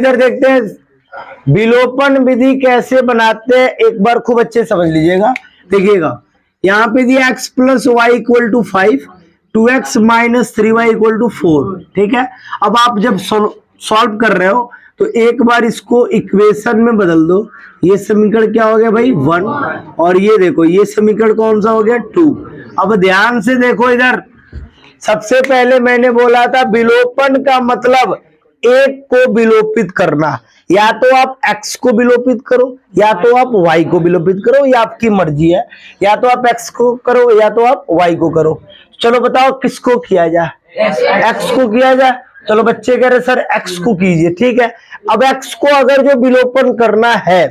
इधर देखते हैं विलोपन विधि कैसे बनाते हैं, एक बार खूब अच्छे समझ लीजिएगा। देखिएगा यहाँ पे दिया x plus y equal to 5, 2x minus 3y equal to 4। ठीक है, अब आप जब सॉल्व कर रहे हो तो एक बार इसको इक्वेशन में बदल दो। ये समीकरण क्या हो गया भाई 1, और ये देखो ये समीकरण कौन सा हो गया 2। अब ध्यान से देखो इधर, सबसे पहले मैंने बोला था विलोपन का मतलब एक को विलोपित करना। या तो आप x को विलोपित करो, या तो आप y को विलोपित करो, या आपकी मर्जी है। या तो आप x को करो या तो आप y को करो। चलो बताओ किसको किया जाए, x को किया जाए। चलो बच्चे कह रहे सर x को कीजिए, ठीक है। अब x को अगर जो विलोपन करना है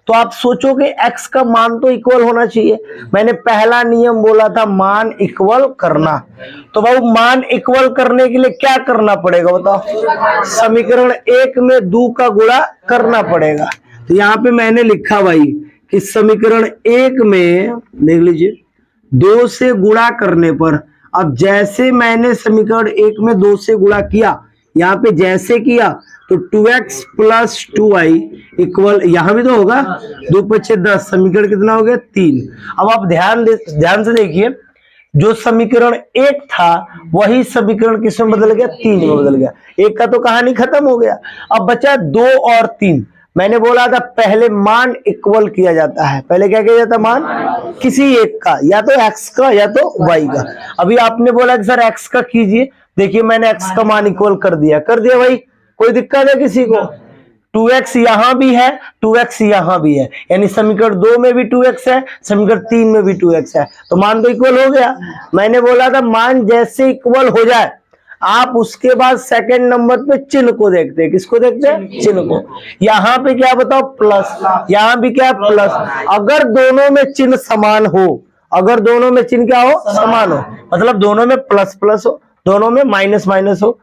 तो आप सोचोगे x का मान तो इक्वल होना चाहिए। मैंने पहला नियम बोला था मान इक्वल करना। तो भाई मान इक्वल करने के लिए क्या करना पड़ेगा बताओ, समीकरण एक में 2 का गुणा करना पड़ेगा। तो यहाँ पे मैंने लिखा भाई कि समीकरण एक में देख लीजिए 2 से गुणा करने पर, अब जैसे मैंने समीकरण एक में 2 से गुणा किया, यहाँ पे जैसे किया तो 2x प्लस 2y इक्वल, यहां भी तो होगा 2 × 10, समीकरण कितना हो गया 3। अब आप ध्यान से देखिए, जो समीकरण एक था वही समीकरण किसमें बदल गया 3 में बदल गया। एक का तो कहानी खत्म हो गया, अब बचा 2 और 3। मैंने बोला था पहले मान इक्वल किया जाता है। पहले क्या किया जाता है, मान किसी एक का, या तो x का या तो y का। अभी आपने बोला कि सर x का कीजिए, देखिए मैंने x का मान इक्वल कर दिया भाई, कोई दिक्कत है किसी को। 2x यहां भी है, 2x यहां भी है, यानी समीकरण 2 में भी 2x है, समीकरण 3 में भी 2x है, तो मान तो इक्वल हो गया। मैंने बोला था मान जैसे इक्वल हो जाए आप उसके बाद सेकंड नंबर पे चिन्ह को देखते हैं। किसको देखते हैं, चिन्ह को। यहां पे क्या बताओ प्लस, यहां भी क्या प्लस। अगर दोनों में चिन्ह समान हो, अगर दोनों में चिन्ह क्या हो समान हो, मतलब दोनों में प्लस प्लस हो, दोनों में माइनस माइनस हो,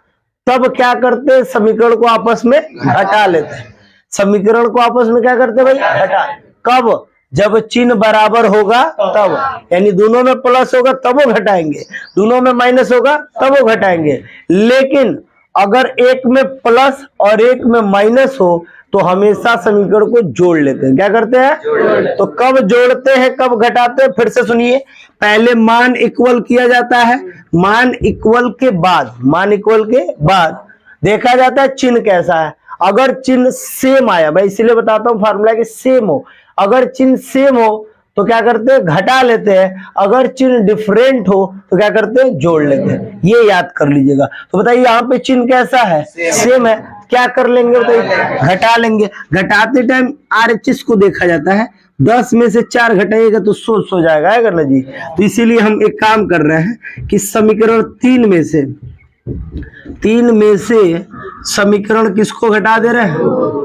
तब क्या करते हैं समीकरण को आपस में घटा लेते हैं। समीकरण को आपस में क्या करते हैं भाई, घटा। कब, जब चिन्ह बराबर होगा तब, यानी दोनों में प्लस होगा तब वो घटाएंगे, दोनों में माइनस होगा तब वो घटाएंगे। लेकिन अगर एक में प्लस और एक में माइनस हो तो हमेशा समीकरण को जोड़ लेते हैं। क्या करते हैं, तो कब जोड़ते हैं कब घटाते हैं, फिर से सुनिए। पहले मान इक्वल किया जाता है, मान इक्वल के बाद देखा जाता है चिन्ह कैसा है। अगर चिन्ह सेम आया, भाई इसलिए बताता हूं फार्मूला कि सेम हो, अगर चिन्ह सेम हो तो क्या करते हैं घटा लेते हैं, अगर चिन्ह डिफरेंट हो तो क्या करते हैं जोड़ लेते हैं। ये याद कर लीजिएगा। तो बताइए यहाँ पे चिन्ह कैसा है, सेम है, क्या कर लेंगे बताइए, घटा लेंगे। घटाते टाइम RHS को देखा जाता है, 10 में से 4 घटाइएगा तो 100 हो जाएगा, है ना जी। तो इसीलिए हम एक काम कर रहे हैं कि समीकरण 3 में से समीकरण किसको घटा दे रहे हैं,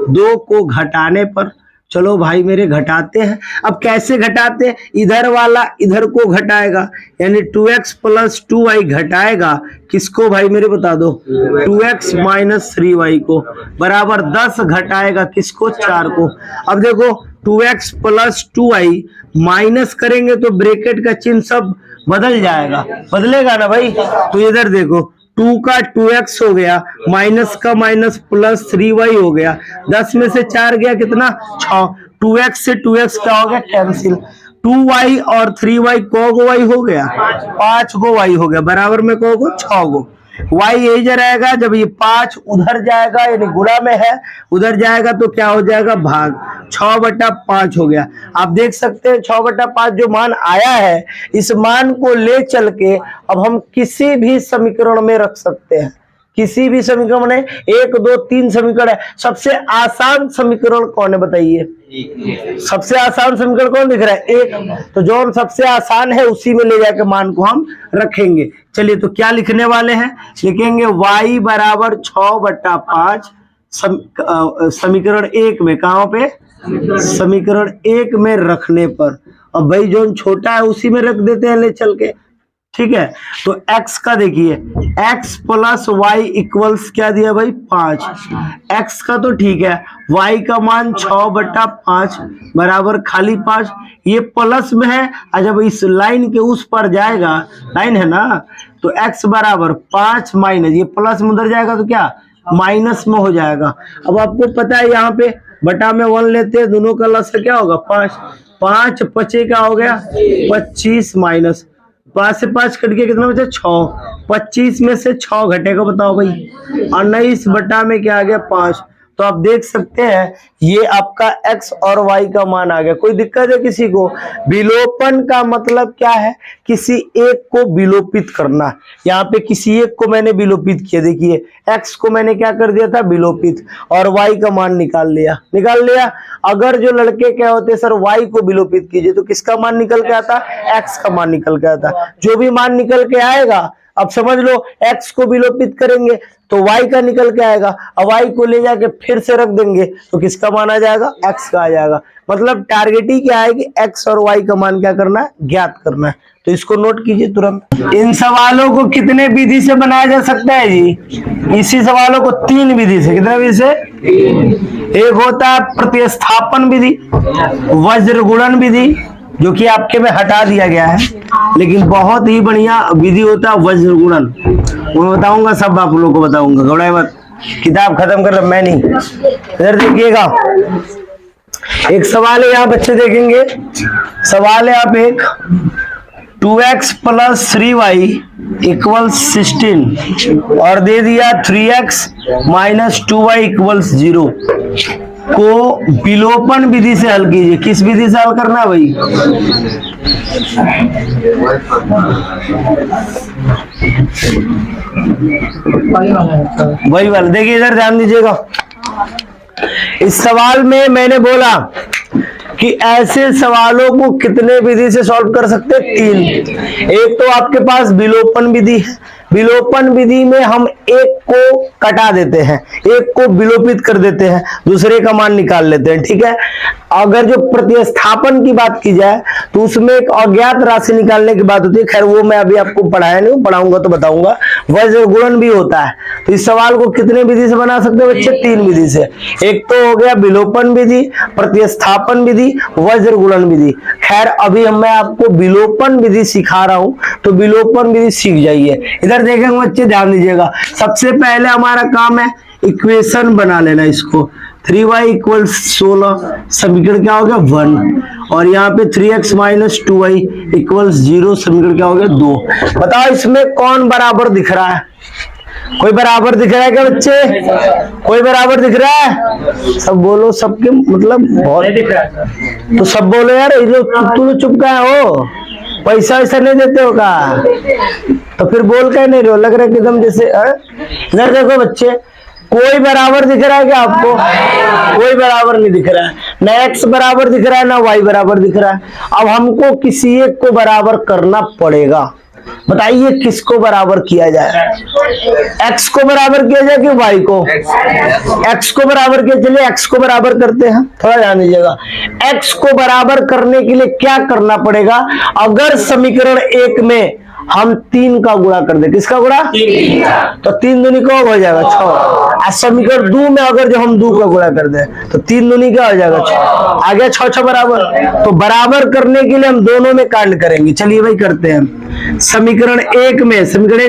2 को घटाने पर। चलो भाई मेरे घटाते हैं। अब कैसे घटाते हैं, इधर वाला इधर को घटाएगा, यानी 2x प्लस 2y घटाएगा किसको भाई मेरे बता दो, 2x माइनस 3y को, बराबर 10 घटाएगा किसको, 4 को। अब देखो 2x प्लस 2y माइनस करेंगे तो ब्रैकेट का चिन्ह सब बदल जाएगा, बदलेगा ना भाई। तो इधर देखो 2 का 2x हो गया, माइनस का माइनस प्लस 3y हो गया, 10 में से 4 गया कितना 6, 2x से 2x क्या हो गया कैंसिल, 2y और 3y को y हो गया, 5 को y हो गया, बराबर में को 6 को। y यही जा रहेगा, जब ये 5 उधर जाएगा यानी गुणा में है, उधर जाएगा तो क्या हो जाएगा भाग, 6/5 हो गया। आप देख सकते हैं 6/5 जो मान आया है, इस मान को ले चल के अब हम किसी भी समीकरण में रख सकते हैं, किसी भी समीकरण में। 1 2 3 समीकरण है, सबसे आसान समीकरण कौन है बताइए, सबसे आसान समीकरण कौन दिख रहा है, 1। तो जो सबसे आसान है उसी में ले जाकर मान को हम रखेंगे। चलिए तो क्या लिखने वाले हैं, लिखेंगे y बराबर 6/5 समीकरण 1 में, कहां पे, समीकरण 1 में रखने पर। अब भाई जो छोटा है उसी में रख देते हैं ले चल के, ठीक है। तो x का देखिए, x प्लस वाई इक्वल्स क्या दिया भाई 5, x का तो ठीक है, y का मान 6/5 बराबर खाली 5, ये प्लस में है, और जब इस लाइन के उस पर जाएगा, लाइन है ना, तो x बराबर 5 माइनस ये प्लस में उधर जाएगा तो क्या माइनस में हो जाएगा। अब आपको पता है यहाँ पे बटा में 1 लेते हैं, दोनों का लसा क्या होगा 5, 5 पचे क्या हो गया 25 माइनस 5 से 5 कट के कितना बचा 6, 25 में से 6 घटेगा बताओ भाई, 19 बटा में क्या आ गया 5। तो आप देख सकते हैं ये आपका x और y का मान आ गया। कोई दिक्कत है किसी को? विलोपन का मतलब क्या है? किसी एक को विलोपित करना। यहाँ पे किसी एक को मैंने विलोपित किया, देखिए x को मैंने क्या कर दिया था विलोपित, और y का मान निकाल लिया। अगर जो लड़के क्या होते सर y को विलोपित कीजिए तो किसका मान निकल के आता? x का मान निकल के आता। जो भी मान निकल के आएगा, अब समझ लो x को विलोपित करेंगे तो y का निकल के आएगा, अब y को ले जाके फिर से रख देंगे तो किसका मान आ जाएगा? x का आ जाएगा। मतलब टारगेट ही क्या है कि x और y का मान क्या करना है? ज्ञात करना है। तो इसको नोट कीजिए तुरंत। इन सवालों को कितने विधि से बनाया जा सकता है जी? इसी सवालों को 3 विधि से। कितने विधि से? एक होता है प्रतिस्थापन विधि, वज्र गुणन विधि, जो कि आपके में हटा दिया गया है, लेकिन बहुत ही बढ़िया विधि होता है वज्र गुणन। मैं बताऊंगा, सब आप लोगों को बताऊंगा, घबराए मत, किताब खत्म कर मैं नहीं। इधर देखिएगा, एक सवाल है यहाँ बच्चे देखेंगे, सवाल है आप एक 2x + 3y = 16 और दे दिया 3x - 2y = 0 को विलोपन विधि से हल कीजिए। किस विधि से हल करना है भाई? वही वाला। देखिए इधर ध्यान दीजिएगा, इस सवाल में मैंने बोला कि ऐसे सवालों को कितने विधि से सॉल्व कर सकते हैं? 3। एक तो आपके पास विलोपन विधि है, विलोपन विधि में हम एक को कटा देते हैं, एक को विलोपित कर देते हैं, दूसरे का मान निकाल लेते हैं, ठीक है। अगर जो प्रतिस्थापन की बात की जाए तो उसमें एक अज्ञात राशि निकालने की बात होती है, खैर वो मैं अभी आपको पढ़ाया नहीं, पढ़ाऊंगा तो बताऊंगा। वज्र गुणन भी होता है। तो इस सवाल को कितने विधि से बना सकते हैं बच्चे? 3 विधि से। एक तो हो गया विलोपन विधि, प्रतिस्थापन विधि, वज्र गुणन विधि। खैर अभी मैं आपको विलोपन विधि सिखा रहा हूं, तो विलोपन विधि सीख जाइए। इधर देखेंगे बच्चे, ध्यान दीजिएगा, सबसे पहले हमारा काम है इक्वेशन बना लेना। इसको 3y = 16 समीकरण क्या हो गया 1, और यहाँ पे 3x - 2y = 0 समीकरण क्या हो गया 2। बताओ इसमें कौन बराबर दिख रहा है? कोई बराबर दिख रहा है क्या बच्चे? कोई बराबर दिख रहा है? सब बोलो, सबके मतलब बहुत दिख रहा है तो सब बोलो यार। तू चुप का हो, पैसा वैसा नहीं देते हो का? तो फिर बोल के नहीं रहो, लग रहा है कि एकदम जैसे। इधर देखो बच्चे, कोई बराबर दिख रहा है क्या आपको? कोई बराबर नहीं दिख रहा है, ना x बराबर दिख रहा है ना y बराबर दिख रहा है। अब हमको किसी एक को बराबर करना पड़ेगा। बताइए किसको बराबर किया जाए? x को बराबर किया जाए कि y को? x को बराबर किया। चलिए x को बराबर करते हैं, थोड़ा ध्यान दीजिएगा। x को बराबर करने के लिए क्या करना पड़ेगा? अगर समीकरण 1 में हम 3 का गुणा कर दे, किसका गुणा? 3 का, तो 3 दूनी का हो जाएगा 6। समीकरण 2 में अगर जो हम 2 का गुणा कर दे तो 3 दूनी क्या हो जाएगा 6, आ गया 6 बराबर। तो बराबर करने के लिए हम दोनों में कांड करेंगे। चलिए भाई करते हैं। समीकरण 1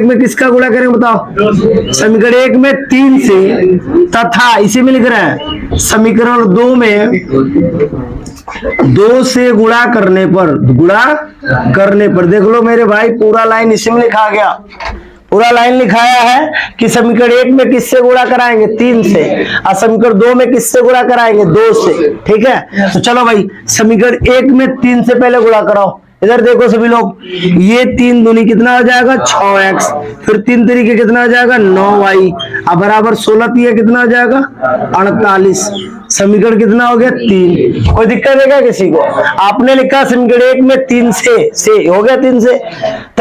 में किसका गुणा करेंगे बताओ? समीकरण 1 में 3 से, तथा इसी में लिख रहे हैं समीकरण 2 में 2 से गुणा करने पर देख लो मेरे भाई, पूरा लाइन इसी में लिखा गया, पूरा लाइन लिखाया है कि समीकरण 1 में किससे गुणा कराएंगे? 3 से, और समीकरण 2 में किससे गुणा कराएंगे? 2 से, ठीक है। तो चलो भाई समीकरण 1 में 3 से पहले गुणा कराओ। इधर देखो सभी लोग, ये 3 दूनी कितना हो जाएगा 6x, फिर 3 तरीके कितना हो जाएगा 9y, अब बराबर 16 तीन कितना हो जाएगा 48। समीकरण कितना हो गया 3। कोई दिक्कत है क्या किसी को? आपने लिखा समीकरण 1 में 3 से हो गया 3 से,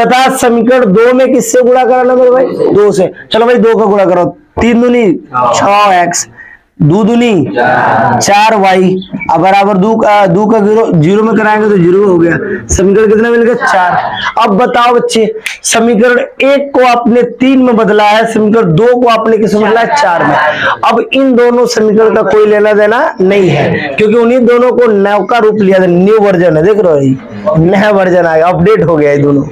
तथा समीकरण 2 में किससे गुणा कराना मेरे भाई? 2 से। चलो भाई 2 का गुणा करो, 3 दूनी 6x, 2 दूनी 4y, अब बराबर 2 का 0 में कराएंगे तो 0 हो गया। समीकरण कितना मिल गया 4। अब बताओ बच्चे, समीकरण 1 को आपने 3 में बदला है, समीकरण 2 को आपने किस में बदला है 4 में। अब इन दोनों समीकरण का कोई लेना देना नहीं है, क्योंकि उन्हीं दोनों को नया रूप लिया था, न्यू वर्जन है। देख रहे हो, नया वर्जन आ गया, अपडेट हो गया ये दोनों।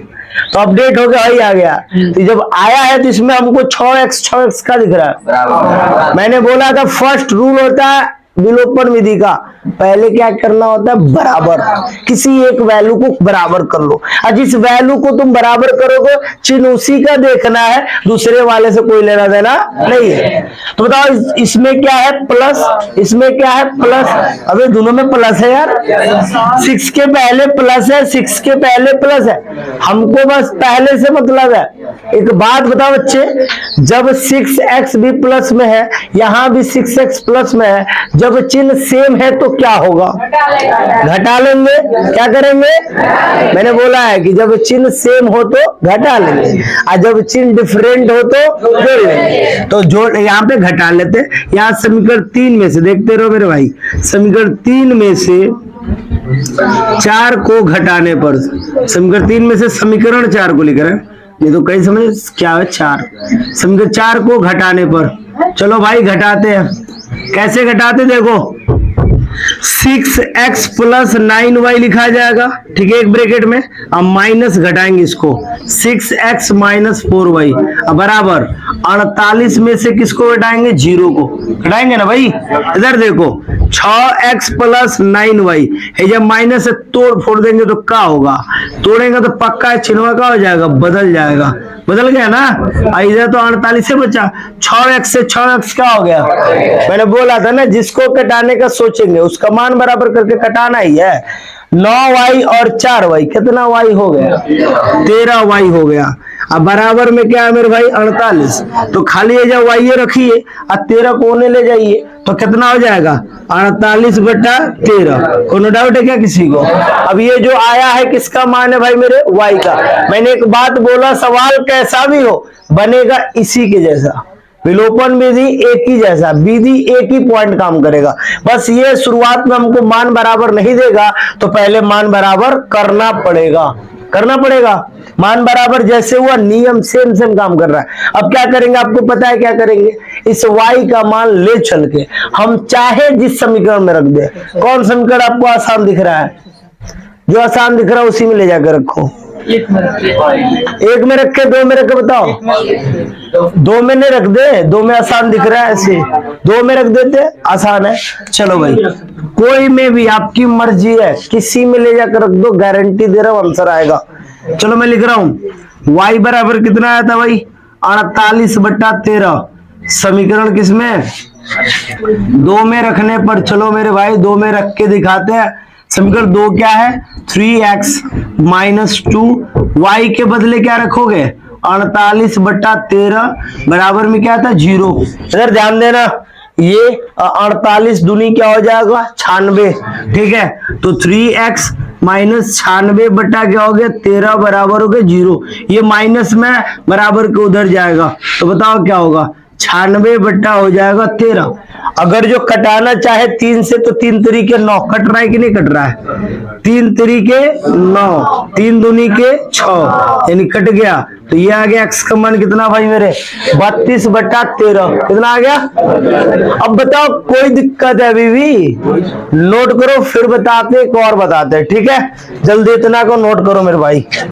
तो अपडेट हो गया, वही आ गया। तो जब आया है तो इसमें हमको 6x का दिख रहा है। मैंने बोला था फर्स्ट रूल होता है विलोपन विधि का, पहले क्या करना होता है, बराबर, किसी एक वैल्यू को बराबर कर लो, और जिस वैल्यू को तुम बराबर करोगे चिन्ह उसी का देखना है, दूसरे वाले से कोई लेना देना नहीं है। तो बताओ इसमें क्या है प्लस, इसमें क्या है प्लस, अबे दोनों में प्लस है यार, 6 के पहले प्लस है, 6 के पहले प्लस है, हमको बस पहले से मतलब है। एक बात बताओ बच्चे, जब 6x भी प्लस में है, यहां भी 6x प्लस में है, जब चिन्ह सेम है तो क्या होगा, घटा लेंगे। क्या करेंगे, मैंने बोला है कि जब चिन्ह सेम हो तो घटा लेंगे, और जब चिन्ह डिफरेंट हो तो जोड़ लेंगे। तो जोड़ यहाँ पे घटा लेते, यहाँ समीकरण 3 में से देखते रहो मेरे भाई, समीकरण 3 में से 4 को घटाने पर, समीकरण 3 में से समीकरण 4 को लिख रहे हैं, ये तो कई समझ क्या है 4, समीकरण 4 को घटाने पर, चलो भाई घटाते हैं। कैसे घटाते देखो, 6x प्लस 9y लिखा जाएगा, ठीक है, एक ब्रैकेट में, अब माइनस घटाएंगे इसको, 6x माइनस 4y बराबर 48 में से किसको घटाएंगे, 0 को घटाएंगे ना भाई। इधर देखो 6x प्लस 9y है, जब माइनस से तोड़ फोड़ देंगे तो क्या होगा, तोड़ेंगे तो पक्का चिन्ह का हो जाएगा, बदल जाएगा, बदल गया ना। इधर तो 48 से बचा, 6x से 6x क्या हो गया, मैंने बोला था ना जिसको घटाने का सोचेंगे उसका मान बराबर करके घटाना ही है। 9y और 4y कितना y हो गया, 13y हो गया। अब बराबर में क्या है मेरे भाई 48, तो खाली ये जब y रखिए और 13 कोने ले जाइए तो कितना हो जाएगा 48/13। कोनो डाउट है क्या किसी को। अब ये जो आया है किसका मान है भाई मेरे, y का। मैंने एक बात बोला, सवाल कैसा भी हो बनेगा इसी के जैसा, विलोपन विधि एक ही जैसा, विधि एक ही पॉइंट काम करेगा। बस ये शुरुआत में हमको मान बराबर नहीं देगा तो पहले मान बराबर करना पड़ेगा, करना पड़ेगा। मान बराबर जैसे हुआ नियम सेम सेम काम कर रहा है। अब क्या करेंगे आपको पता है क्या करेंगे, इस y का मान ले चल के हम चाहे जिस समीकरण में रख दे। कौन समीकरण आपको आसान दिख रहा है, जो आसान दिख रहा है उसी में ले जाकर रखो। एक में रख के, 2 में रख के बताओ, 2 में नहीं रख दे, 2 में आसान दिख रहा है, ऐसे 2 में रख देते आसान है। चलो भाई कोई में भी आपकी मर्जी है, किसी में ले जाकर रख दो, गारंटी दे रहा हूं आंसर आएगा। चलो मैं लिख रहा हूं y बराबर कितना आया था भाई 48/13, समीकरण किसमें 2 में रखने पर। चलो मेरे भाई 2 में रख के दिखाते हैं। समीकरण 2 क्या है 3x माइनस 2, y के बदले क्या रखोगे 48/13 बराबर में क्या था 0। इधर ध्यान देना, ये 48 दूनी क्या हो जाएगा 96, ठीक है। तो 3x माइनस 96 बटा क्या हो गया 13 बराबर हो गया 0। ये माइनस में बराबर के उधर जाएगा तो बताओ क्या होगा 96 बटा हो जाएगा 13। अगर जो कटाना चाहे 3 से तो 3 तरीके 9 कट रहा है कि नहीं कट रहा है, 3 तरीके 9, 3 दूनी के 6 यानी कट गया। तो ये आ गया x का मान कितना भाई मेरे 32/13, कितना आ गया। अब बताओ कोई दिक्कत है अभी भी, नोट करो फिर बताते एक और बताते, ठीक है। जल्दी इतना को नोट करो मेरे भाई।